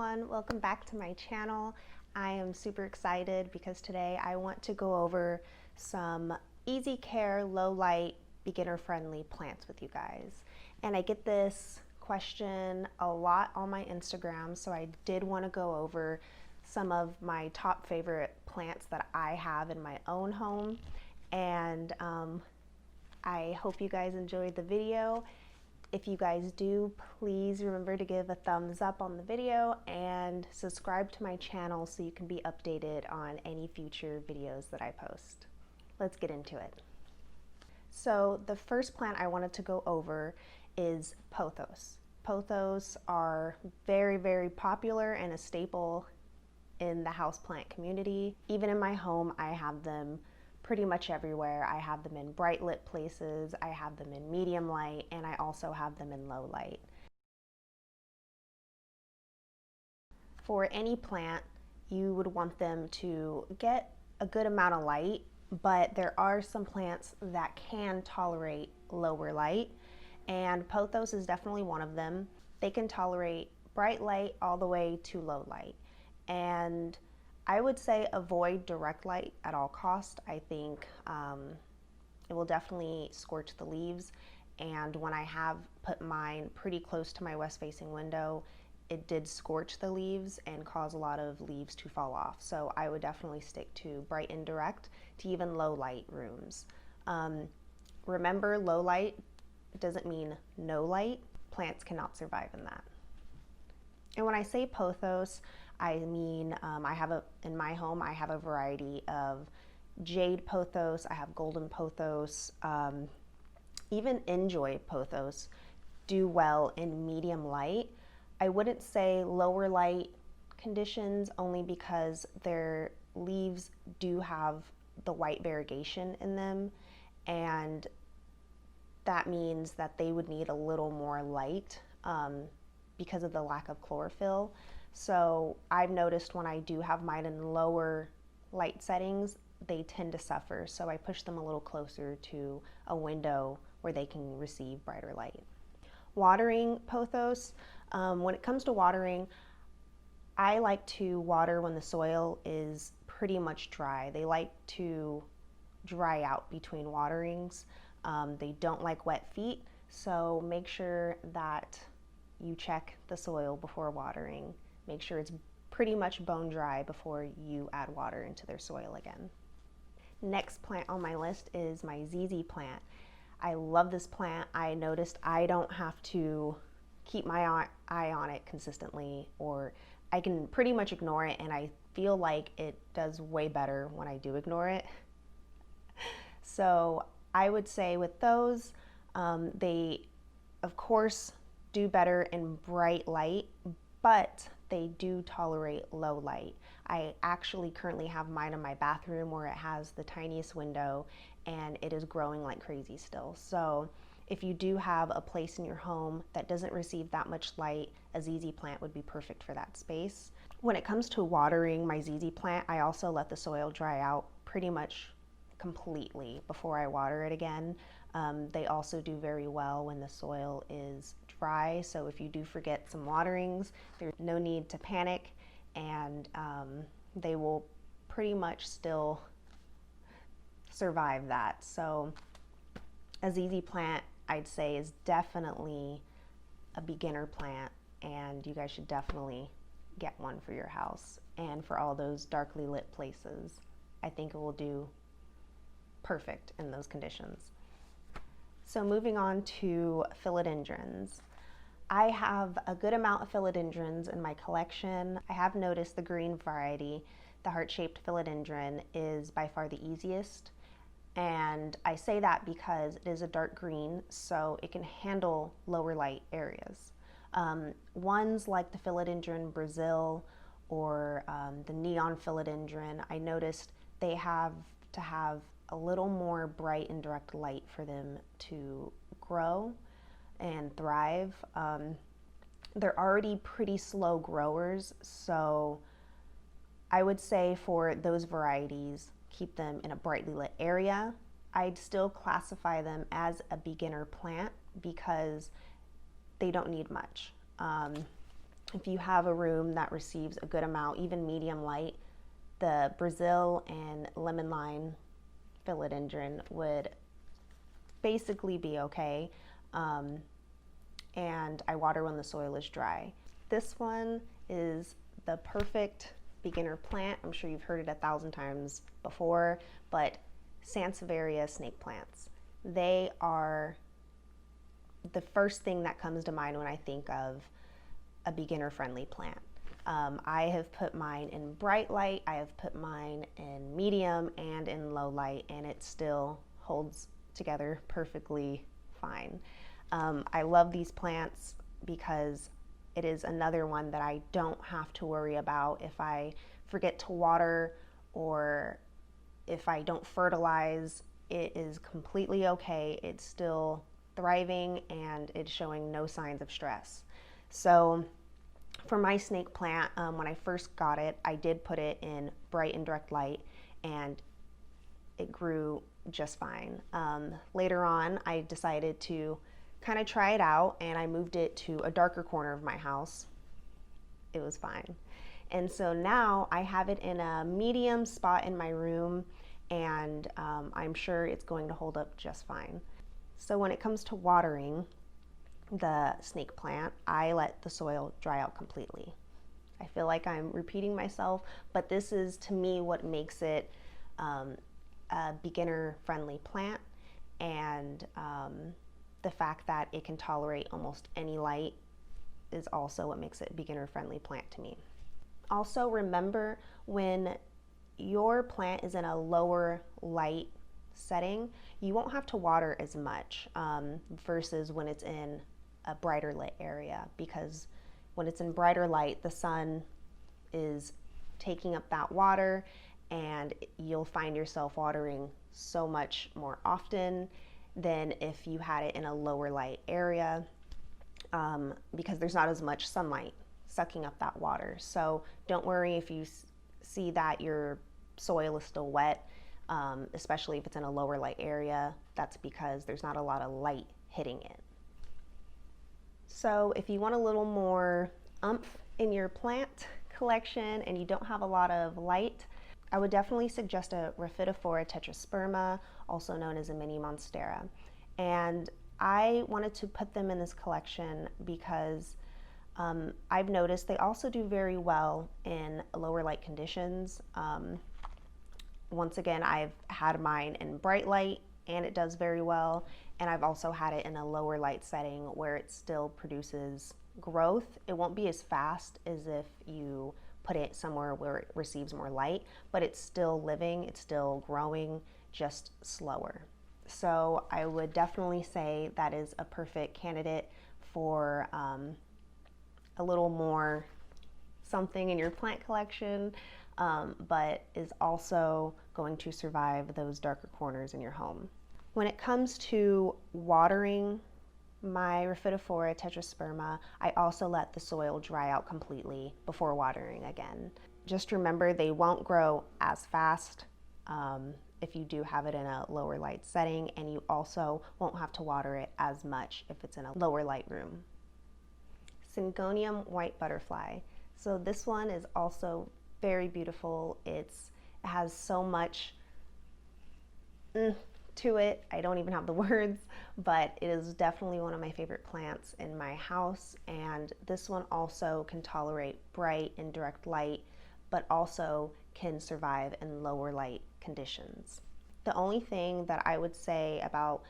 everyone, welcome back to my channel. I am super excited because today I want to go over some easy care, low light, beginner friendly plants with you guys. And I get this question a lot on my Instagram, so I did want to go over some of my top favorite plants that I have in my own home. And I hope you guys enjoyed the video. If you guys do, please remember to give a thumbs up on the video and subscribe to my channel so you can be updated on any future videos that I post. Let's get into it. So the first plant I wanted to go over is pothos. Pothos are very, very popular and a staple in the houseplant community. Even in my home, I have them pretty much everywhere. I have them in bright lit places, I have them in medium light, and I also have them in low light. For any plant, you would want them to get a good amount of light, but there are some plants that can tolerate lower light, and pothos is definitely one of them. They can tolerate bright light all the way to low light, and I would say avoid direct light at all costs. I think it will definitely scorch the leaves, and when I have put mine pretty close to my west facing window, it did scorch the leaves and cause a lot of leaves to fall off. So I would definitely stick to bright and direct to even low light rooms. Remember, low light doesn't mean no light. Plants cannot survive in that. And when I say pothos, I mean, in my home, I have a variety of jade pothos, I have golden pothos, even enjoy pothos do well in medium light. I wouldn't say lower light conditions, only because their leaves do have the white variegation in them, and that means that they would need a little more light because of the lack of chlorophyll. So I've noticed when I do have mine in lower light settings, they tend to suffer. So I push them a little closer to a window where they can receive brighter light. Watering pothos, when it comes to watering, I like to water when the soil is pretty much dry. They like to dry out between waterings. They don't like wet feet, so make sure that you check the soil before watering. Make sure it's pretty much bone dry before you add water into their soil again. Next plant on my list is my ZZ plant. I love this plant. I noticed I don't have to keep my eye on it consistently, or I can pretty much ignore it, and I feel like it does way better when I do ignore it. So I would say with those, they of course do better in bright light, but they do tolerate low light. I actually currently have mine in my bathroom where it has the tiniest window, and it is growing like crazy still. So if you do have a place in your home that doesn't receive that much light, a ZZ plant would be perfect for that space. When it comes to watering my ZZ plant, I also let the soil dry out pretty much completely before I water it again. They also do very well when the soil is dry, so if you do forget some waterings, there's no need to panic, and they will pretty much still survive that. So a ZZ plant, I'd say, is definitely a beginner plant, and you guys should definitely get one for your house and for all those darkly lit places. I think it will do perfect in those conditions. So moving on to philodendrons. I have a good amount of philodendrons in my collection. I have noticed the green variety, the heart-shaped philodendron, is by far the easiest. And I say that because it is a dark green, so it can handle lower light areas. Ones like the philodendron Brazil or the neon philodendron, I noticed they have to have a little more bright and direct light for them to grow and thrive. They're already pretty slow growers, so I would say for those varieties, keep them in a brightly lit area. I'd still classify them as a beginner plant because they don't need much. if you have a room that receives a good amount, even medium light, the Brazil and lemon lime philodendron would basically be okay. And I water when the soil is dry. This one is the perfect beginner plant. I'm sure you've heard it 1,000 times before, but Sansevieria snake plants. They are the first thing that comes to mind when I think of a beginner-friendly plant. I have put mine in bright light, I have put mine in medium and in low light, and it still holds together perfectly fine. I love these plants because it is another one that I don't have to worry about if I forget to water or if I don't fertilize. It is completely okay. It's still thriving and it's showing no signs of stress. So for my snake plant, when I first got it, I did put it in bright and direct light and it grew just fine. Later on, I decided to kind of try it out and I moved it to a darker corner of my house. It was fine. And so now I have it in a medium spot in my room, and I'm sure it's going to hold up just fine. So when it comes to watering the snake plant, I let the soil dry out completely. I feel like I'm repeating myself, but this is to me what makes it a beginner-friendly plant, and the fact that it can tolerate almost any light is also what makes it a beginner-friendly plant to me. Also, remember when your plant is in a lower light setting, you won't have to water as much versus when it's in a brighter lit area, because when it's in brighter light, the sun is taking up that water and you'll find yourself watering so much more often than if you had it in a lower light area, because there's not as much sunlight sucking up that water. So don't worry if you see that your soil is still wet, especially if it's in a lower light area. That's because there's not a lot of light hitting it. So if you want a little more oomph in your plant collection and you don't have a lot of light, I would definitely suggest a Rhaphidophora tetrasperma, also known as a mini Monstera. And I wanted to put them in this collection because I've noticed they also do very well in lower light conditions. Once again, I've had mine in bright light and it does very well. And I've also had it in a lower light setting where it still produces growth. It won't be as fast as if you put it somewhere where it receives more light, but it's still living, it's still growing, just slower. So I would definitely say that is a perfect candidate for a little more something in your plant collection, but is also going to survive those darker corners in your home. When it comes to watering my Rhaphidophora tetrasperma, I also let the soil dry out completely before watering again. Just remember, they won't grow as fast if you do have it in a lower light setting, and you also won't have to water it as much if it's in a lower light room. Syngonium white butterfly. So this one is also very beautiful. It has so much to it. I don't even have the words, but it is definitely one of my favorite plants in my house. And this one also can tolerate bright and direct light, but also can survive in lower light conditions. The only thing that I would say about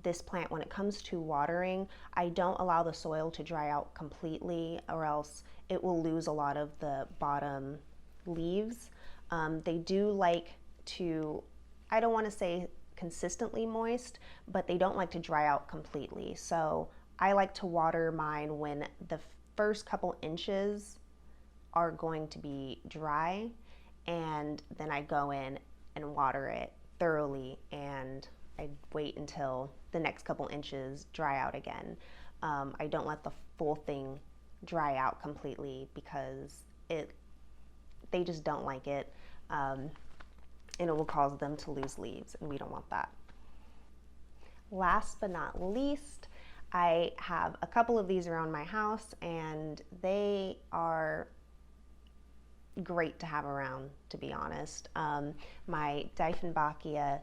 this plant when it comes to watering, I don't allow the soil to dry out completely, or else it will lose a lot of the bottom leaves. They do like to, I don't want to say consistently moist, but they don't like to dry out completely. So I like to water mine when the first couple inches are going to be dry, and then I go in and water it thoroughly, and I wait until the next couple inches dry out again. I don't let the full thing dry out completely because they just don't like it, and it will cause them to lose leaves, and we don't want that. Last but not least, I have a couple of these around my house, and they are great to have around, to be honest. My Daifun Bacchia,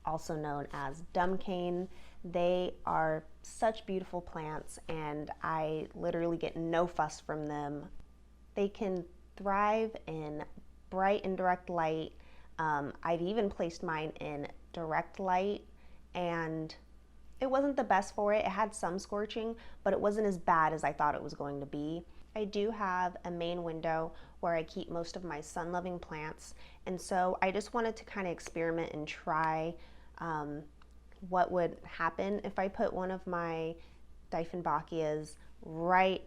also known as dumb cane, they are such beautiful plants, and I literally get no fuss from them. They can thrive in bright and direct light. I've even placed mine in direct light, and it wasn't the best for it. It had some scorching, but it wasn't as bad as I thought it was going to be. I do have a main window where I keep most of my sun-loving plants, and so I just wanted to kind of experiment and try what would happen if I put one of my Daifun Bacchias right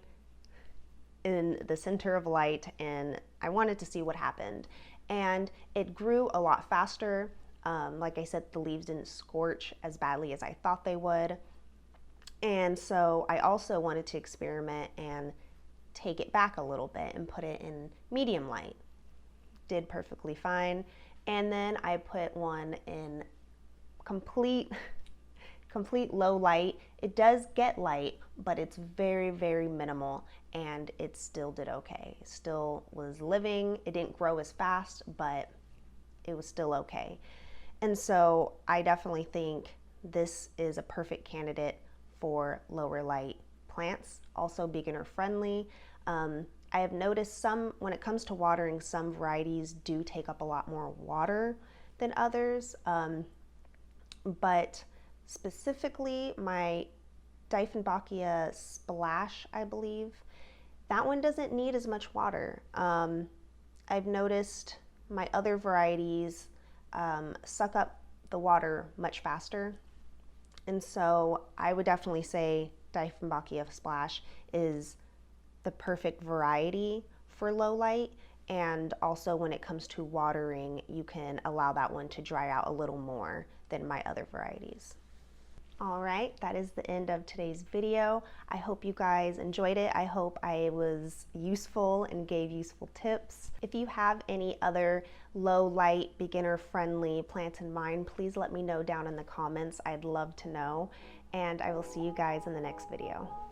in the center of light, and I wanted to see what happened. And it grew a lot faster. Like I said, the leaves didn't scorch as badly as I thought they would. And so I also wanted to experiment and take it back a little bit and put it in medium light. Did perfectly fine. And then I put one in complete low light. It does get light, but it's very, very minimal, and it still did okay. It still was living. It didn't grow as fast, but it was still okay. And so I definitely think this is a perfect candidate for lower light plants, also beginner friendly. I have noticed when it comes to watering, some varieties do take up a lot more water than others, but specifically my Daifun Bacchia Splash, I believe, that one doesn't need as much water. I've noticed my other varieties suck up the water much faster, and so I would definitely say Daifun Bacchia Splash is the perfect variety for low light. And also when it comes to watering, you can allow that one to dry out a little more than my other varieties. All right, that is the end of today's video. I hope you guys enjoyed it. I hope I was useful and gave useful tips. If you have any other low light, beginner friendly plants in mind, please let me know down in the comments. I'd love to know. And I will see you guys in the next video.